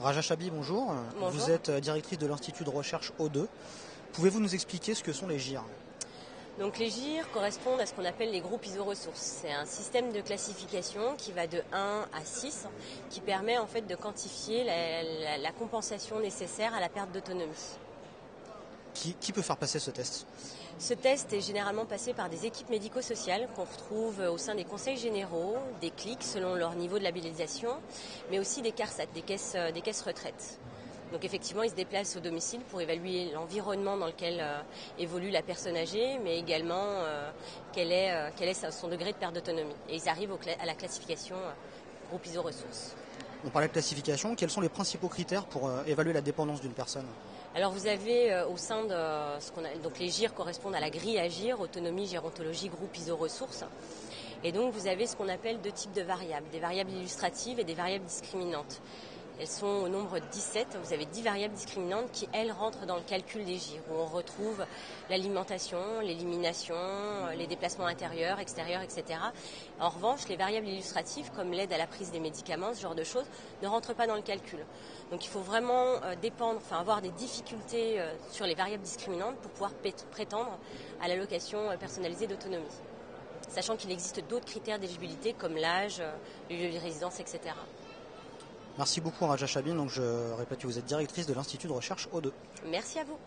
Raja Chabi, bonjour. Bonjour. Vous êtes directrice de l'Institut de recherche O2. Pouvez-vous nous expliquer ce que sont les GIR? Donc les GIR correspondent à ce qu'on appelle les groupes isoressources. C'est un système de classification qui va de 1 à 6, qui permet en fait de quantifier la compensation nécessaire à la perte d'autonomie. Qui peut faire passer ce test? Ce test est généralement passé par des équipes médico-sociales qu'on retrouve au sein des conseils généraux, des CLIC selon leur niveau de labellisation, mais aussi des CARSAT, des caisses retraites. Donc effectivement, ils se déplacent au domicile pour évaluer l'environnement dans lequel évolue la personne âgée, mais également quel est son degré de perte d'autonomie. Et ils arrivent à la classification groupe iso-ressources. On parlait de classification. Quels sont les principaux critères pour évaluer la dépendance d'une personne? Alors vous avez au sein de donc les GIR correspondent à la grille à GIR, autonomie, gérontologie, groupe iso-ressources. Et donc vous avez ce qu'on appelle deux types de variables, des variables illustratives et des variables discriminantes. Elles sont au nombre de 17. Vous avez 10 variables discriminantes qui, elles, rentrent dans le calcul des GIR, où on retrouve l'alimentation, l'élimination, les déplacements intérieurs, extérieurs, etc. En revanche, les variables illustratives, comme l'aide à la prise des médicaments, ce genre de choses, ne rentrent pas dans le calcul. Donc il faut vraiment avoir des difficultés sur les variables discriminantes pour pouvoir prétendre à l'allocation personnalisée d'autonomie. Sachant qu'il existe d'autres critères d'éligibilité comme l'âge, le lieu de résidence, etc. Merci beaucoup Raja Chabin. Donc je répète que vous êtes directrice de l'Institut de recherche O2. Merci à vous.